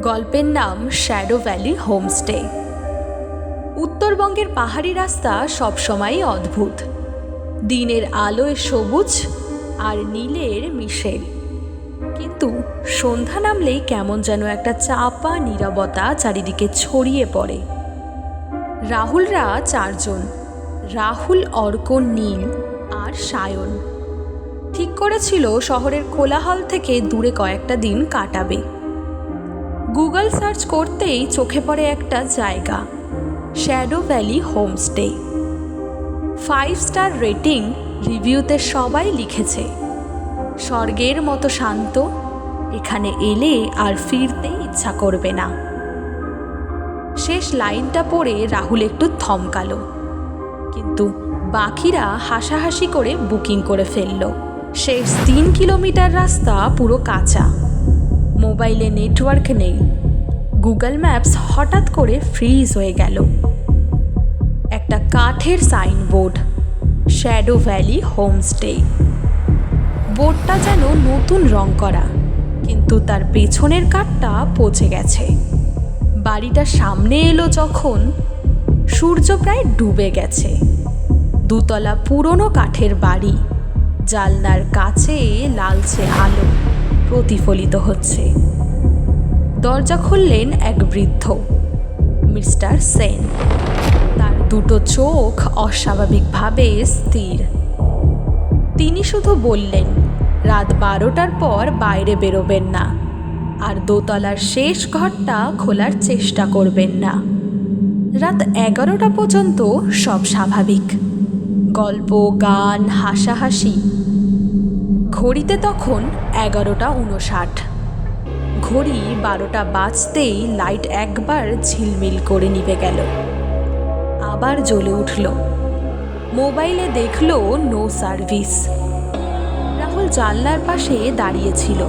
গল্পের নাম shadow valley homestay. উত্তরবঙ্গের পাহাড়ি রাস্তা সবসময়ই অদ্ভুত। দিনের আলোয় সবুজ আর নীলের মিশেল, কিন্তু সন্ধ্যা নামলেই কেমন যেন একটা চাপা নীরবতা চারিদিকে ছড়িয়ে পড়ে। রাহুলরা চারজন, রাহুল, অর্ক, নীল আর সায়ন, ঠিক করেছিল শহরের কোলাহল থেকে দূরে কয়েকটা দিন কাটাবে। গুগল সার্চ করতেই চোখে পড়ে একটা জায়গা, shadow valley homestay. 5 star rating, রিভিউতে সবাই লিখেছে স্বর্গের মতো শান্ত, এখানে এলে আর ফিরতে ইচ্ছা করবে না। শেষ লাইনটা পড়ে রাহুল একটু থমকালো, কিন্তু বাকিরা হাসাহাসি করে বুকিং করে ফেলল। শেষ 3 কিলোমিটার রাস্তা পুরো কাঁচা, মোবাইলে নেটওয়ার্ক নেই। গুগল ম্যাপস হঠাৎ করে ফ্রিজ হয়ে গেল। একটা কাঠের সাইনবোর্ড, শ্যাডো ভ্যালি হোমস্টে। বোর্ডটা যেন নতুন রং করা, কিন্তু তার পেছনের কাঠটা পচে গেছে। বাড়িটা সামনে এলো যখন সূর্য প্রায় ডুবে গেছে। 2 তলা পুরনো কাঠের বাড়ি, জানলার কাছে লালচে আলো প্রতিফলিত হচ্ছে। দরজা খুললেন এক বৃদ্ধ, মিস্টার সেন। তার 2টো চোখ অস্বাভাবিকভাবে স্থির। তিনি শুধু বললেন, রাত 12টার পর বাইরে বেরোবেন না, আর 2 তলার শেষ ঘরটা খোলার চেষ্টা করবেন না। রাত 11টা পর্যন্ত সব স্বাভাবিক, গল্প, গান, হাসাহাসি। ঘড়িতে তখন 11:59। ঘড়ি 12টা বাজতেই লাইট একবার ঝিলমিল করে নিভে গেল, আবার জ্বলে উঠল। মোবাইলে দেখল নো সার্ভিস। রাহুল জানলার পাশে দাঁড়িয়েছিল।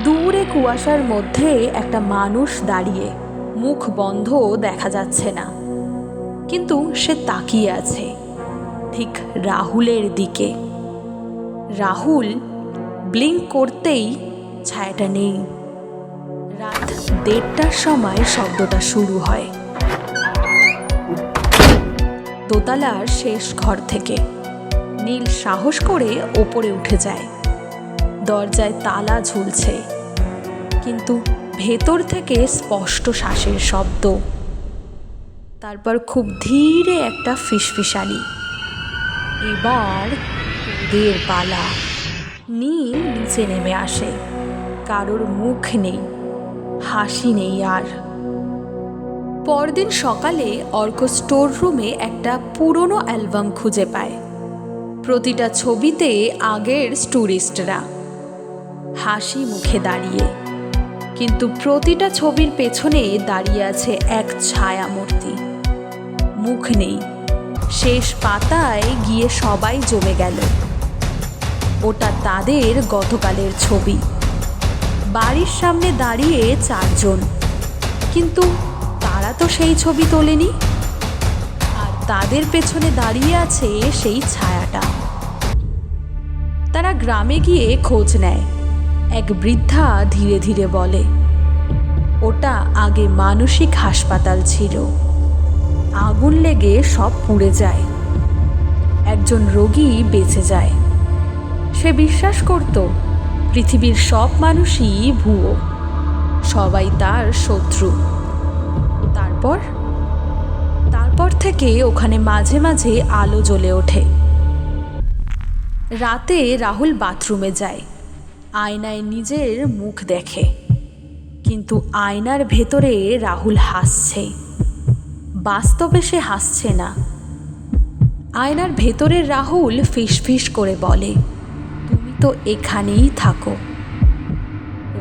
দূরে কুয়াশার মধ্যে একটা মানুষ দাঁড়িয়ে, মুখ বন্ধ, দেখা যাচ্ছে না, কিন্তু সে তাকিয়ে আছে ঠিক রাহুলের দিকে। রাহুল ব্লিঙ্ক করতেই ছায়াটা নেই। রাত 1:30টার সময় শব্দটা শুরু হয়, দোতলার শেষ ঘর থেকে। নীল সাহস করে ওপরে উঠে যায়। দরজায় তালা ঝুলছে, কিন্তু ভেতর থেকে স্পষ্ট শ্বাসের শব্দ। তারপর খুব ধীরে একটা ফিসফিসানি, এবার তোদের পালা। নীল নিচে নেমে আসে। কারোর মুখ নেই, হাসি নেই আর। পরদিন সকালে অর্ক স্টোর রুমে একটা পুরনো অ্যালবাম খুঁজে পায়। প্রতিটা ছবিতে আগের ট্যুরিস্টরা হাসি মুখে দাঁড়িয়ে, কিন্তু প্রতিটা ছবির পেছনে দাঁড়িয়ে আছে এক ছায়ামূর্তি। মুখ নেই। শেষ পাতায় গিয়ে সবাই জমে গেল। ওটা তাদের গতকালের ছবি। বাড়ির সামনে দাঁড়িয়ে 4 জন, কিন্তু তারা তো সেই ছবি তোলেনি। আর তাদের পেছনে দাঁড়িয়ে আছে সেই ছায়াটা। তারা গ্রামে গিয়ে খোঁজ নেয়। এক বৃদ্ধা ধীরে ধীরে বলে, ওটা আগে মানসিক হাসপাতাল ছিল, আগুন লেগে সব পুড়ে যায়। একজন রোগী বেঁচে যায়। সে বিশ্বাস করত পৃথিবীর সব মানুষই ভুয়ো, সবাই তার শত্রু। তারপর থেকে ওখানে মাঝে মাঝে আলো জ্বলে ওঠে। রাতে রাহুল বাথরুমে যায়, আয়নায় নিজের মুখ দেখে, কিন্তু আয়নার ভেতরে রাহুল হাসছে। বাস্তবে সে হাসছে না। আয়নার ভেতরের রাহুল ফিসফিস করে বলে, তুমি তো এখানেই থাকো।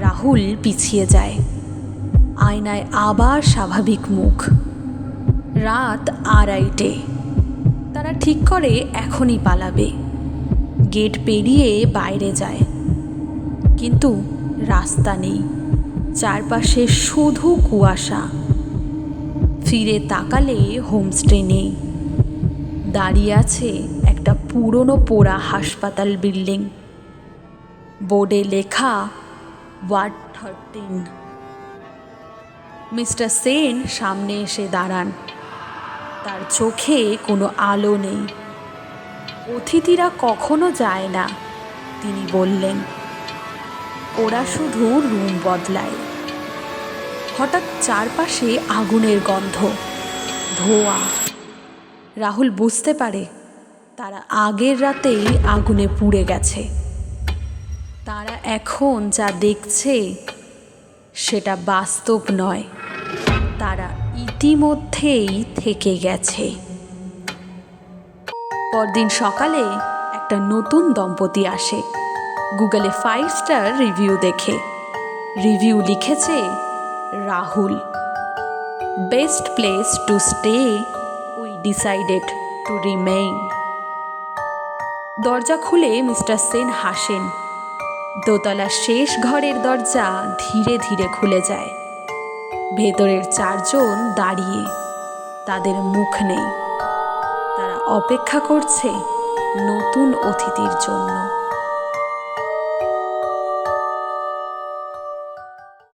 রাহুল পিছিয়ে যায়। আয়নায় আবার স্বাভাবিক মুখ। রাত 2:30। তারা ঠিক করে এখনই পালাবে। গেট পেরিয়ে বাইরে যায়, কিন্তু রাস্তা নেই। চারপাশে শুধু কুয়াশা। ফিরে তাকালে হোমস্টে নেই। দাঁড়িয়ে আছে একটা পুরনো পোড়া হাসপাতাল বিল্ডিং। বোর্ডে লেখা ওয়ার্ড 13। মিস্টার সেন সামনে এসে দাঁড়ান। তার চোখে কোনো আলো নেই। অতিথিরা কখনো যায় না, তিনি বললেন। ওরা শুধু রুম বদলায়। হঠাৎ চারপাশে আগুনের গন্ধ, ধোঁয়া। রাহুল বুঝতে পারে তারা আগের রাতেই আগুনে পুড়ে গেছে। তারা এখন যা দেখছে সেটা বাস্তব নয়, তারা ইতিমধ্যেই থেকে গেছে। পরদিন সকালে একটা নতুন দম্পতি আসে গুগলে 5 স্টার রিভিউ দেখে। রিভিউ লিখেছে Rahul, best place to stay, we decided to remain. দরজা খুলে মিস্টার সেন হাসেন। দোতলার শেষ ঘরের দরজা ধীরে ধীরে খুলে যায়। ভেতরের 4 জন দাঁড়িয়ে, তাদের মুখ নেই। তারা অপেক্ষা করছে নতুন অতিথির জন্য।